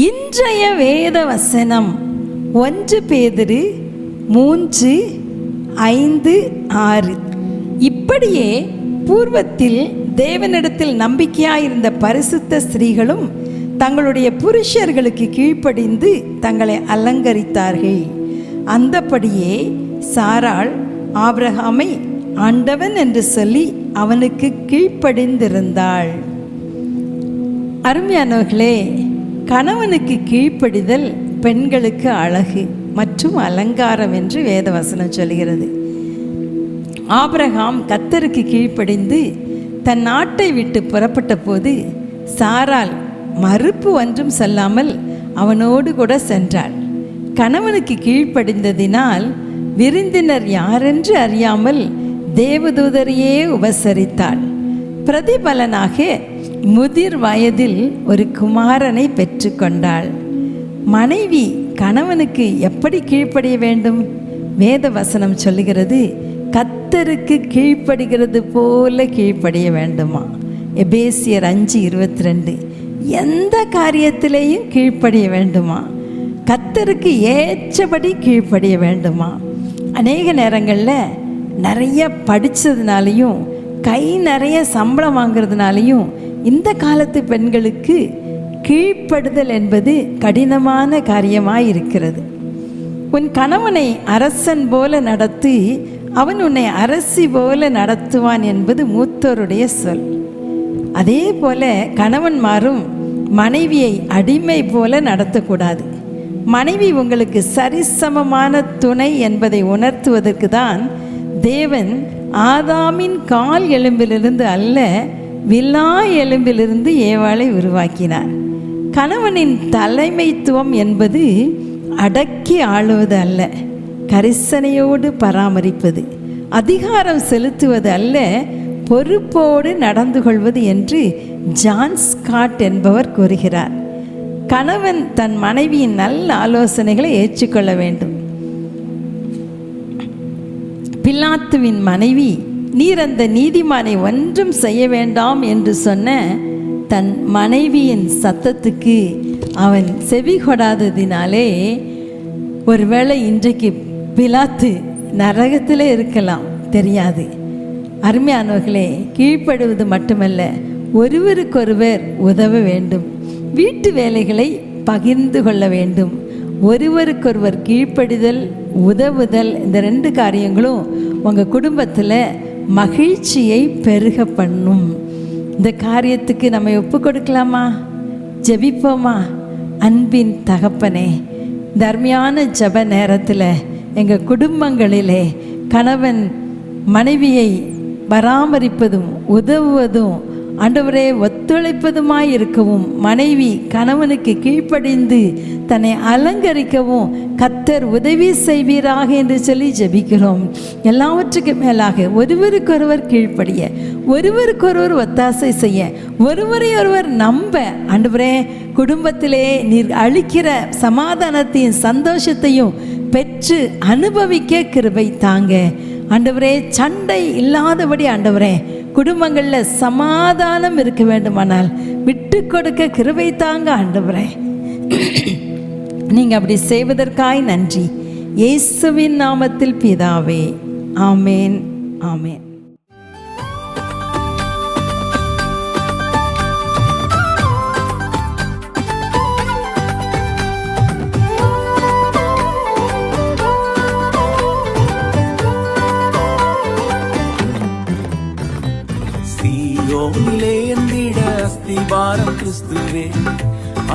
இன்றைய வேத வசனம் 1 பேதுரு 3:5-6. இப்படியே பூர்வத்தில் தேவனிடத்தில் நம்பிக்கையாயிருந்த பரிசுத்த ஸ்திரீகளும் தங்களுடைய புருஷர்களுக்கு கீழ்ப்படிந்து தங்களை அலங்கரித்தார்கள். அந்தபடியே சாராள் ஆபிரகாமை ஆண்டவன் என்று சொல்லி அவனுக்கு கீழ்ப்படிந்திருந்தாள். அருமையானவர்களே, கணவனுக்கு கீழ்ப்படிதல் பெண்களுக்கு அழகு மற்றும் அலங்காரம் என்று வேதவசனம் சொல்கிறது. ஆபிரகாம் கர்த்தருக்கு கீழ்ப்படிந்து தன் நாட்டை விட்டு புறப்பட்ட போது சாராள் மறுப்பு ஒன்றும் சொல்லாமல் அவனோடு கூட சென்றாள். கணவனுக்கு கீழ்ப்படிந்ததினால் விருந்தினர் யாரென்று அறியாமல் தேவதூதரையே உபசரித்தாள். பிரதிபலனாக முதிர் வயதில் ஒரு குமாரனை பெற்றுக்கொண்டாள். மனைவி கணவனுக்கு எப்படி கீழ்ப்படிய வேண்டும்? வேத வசனம் சொல்லுகிறது, கர்த்தருக்கு கீழ்ப்படுகிறது போல கீழ்ப்படிய வேண்டுமா. எபேசியர் 5:22. எந்த காரியத்திலேயும் கீழ்ப்படிய வேண்டுமா? கர்த்தருக்கு ஏற்றபடி கீழ்ப்படிய வேண்டுமா? அநேக நேரங்களில் நிறைய படித்ததுனாலையும் கை நிறைய சம்பளம் வாங்கிறதுனாலையும் இந்த காலத்து பெண்களுக்கு கீழ்ப்படுதல் என்பது கடினமான காரியமாக இருக்கிறது. உன் கணவனை அரசன் போல நடத்தி அவன் உன்னை அரசி போல நடத்துவான் என்பது மூத்தோருடைய சொல். அதே போல கணவன்மாரும் மனைவியை அடிமை போல நடத்தக்கூடாது. மனைவி உங்களுக்கு சரிசமமான துணை என்பதை உணர்த்துவதற்கு தான் தேவன் ஆதாமின் கால் எலும்பிலிருந்து அல்ல, விலா எலும்பிலிருந்து ஏவாளை உருவாக்கினார். கணவனின் தலைமைத்துவம் என்பது அடக்கி ஆளுவது அல்ல, கரிசனையோடு பராமரிப்பது. அதிகாரம் செலுத்துவது அல்ல, பொறுப்போடு நடந்து கொள்வது என்று ஜான் ஸ்காட் என்பவர் கூறுகிறார். கணவன் தன் மனைவியின் நல்ல ஆலோசனைகளை ஏற்றுக்கொள்ள வேண்டும். பிலாத்துவின் மனைவி, நீர் அந்த நீதிமானை ஒன்றும் செய்ய வேண்டாம் என்று சொன்ன தன் மனைவியின் சத்தத்துக்கு அவன் செவி கொடாததினாலே ஒருவேளை இன்றைக்கு பிலாத்து நரகத்திலே இருக்கலாம், தெரியாது. அருமையானவர்களே, கீழ்ப்படுவது மட்டுமல்ல, ஒருவருக்கொருவர் உதவ வேண்டும். வீட்டு வேலைகளை பகிர்ந்து கொள்ள வேண்டும். ஒருவருக்கொருவர் கீழ்ப்படிதல், உதவுதல், இந்த 2 காரியங்களும் உங்கள் குடும்பத்தில் மகிழ்ச்சியை பெருக பண்ணும். இந்த காரியத்துக்கு நம்ம ஒப்பு கொடுக்கலாமா? ஜெபிப்போமா? அன்பின் தகப்பனே, இந்த அருமையான ஜெப நேரத்தில் எங்கள் குடும்பங்களிலே கணவன் மனைவியை பராமரிப்பதும் உதவுவதும் ஆண்டவரே ஒத்துழைப்பதுமாய் இருக்கவும், மனைவி கணவனுக்கு கீழ்ப்படிந்து தன்னை அலங்கரிக்கவும் கர்த்தர் உதவி செய்வீராக என்று சொல்லி ஜெபிக்கிறோம். எல்லாவற்றுக்கும் மேலாக ஒருவருக்கொருவர் கீழ்ப்படிய, ஒருவருக்கொருவர் ஒத்தாசை செய்ய, ஒருவரையொருவர் நம்ப, ஆண்டவரே குடும்பத்திலே நீர் அளிக்கிற சமாதானத்தையும் சந்தோஷத்தையும் பெற்று அனுபவிக்க கிருபை தாங்க ஆண்டவரே. சண்டை இல்லாதபடி ஆண்டவரே குடும்பங்களில் சமாதானம் இருக்க வேண்டுமானால் விட்டு கொடுக்க கிருபை தாங்க ஆண்டவரே. நீங்கள் அப்படி செய்வதற்காய் நன்றி. இயேசுவின் நாமத்தில் பிதாவே, ஆமேன், ஆமேன். அஸ்திபாரம் கிறிஸ்துவே,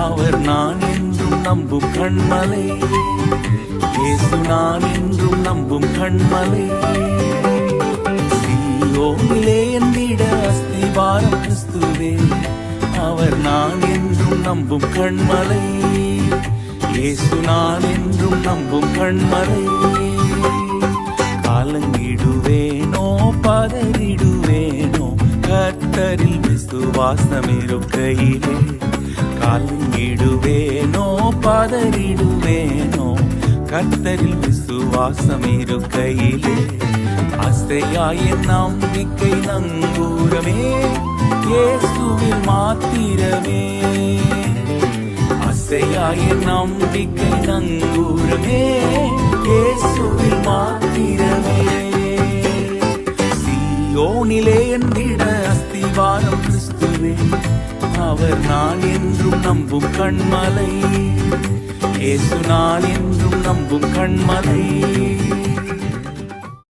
அவர் நான் என்றும் நம்பும் கண்மலை. இயேசு நான் என்றும் நம்பும் கண்மலை. சீயோனிலே என்றிட அஸ்திபாரம் கிறிஸ்துவே, அவர் நான் என்றும் நம்பும் கண்மலை. இயேசு நான் என்றும் நம்பும் கண்மலை. காலங்கிடுவேனோ பதறிடுவேனோ கர்த்தரில் விசுவாசமிருக்கையிலே. காலங்கிடுவேனோ பதறிடுவேனோ கர்த்தரில் விசுவாசமிருக்கையிலே. அசையாய நம்பிக்கை நங்கூரமே, இயேசுவில் மாத்திரமே. ஆசையாய நம்பிக்கை நங்கூரமே இயேசுவில் மாத்திரமே. சீயோனிலே என்றிட அஸ்திவாரம் கிறிஸ்துவே, அவர் நான் என்றும் நம்பும் கண்மலை, இயேசு நான் என்றும் நம்பும் கண்மலை.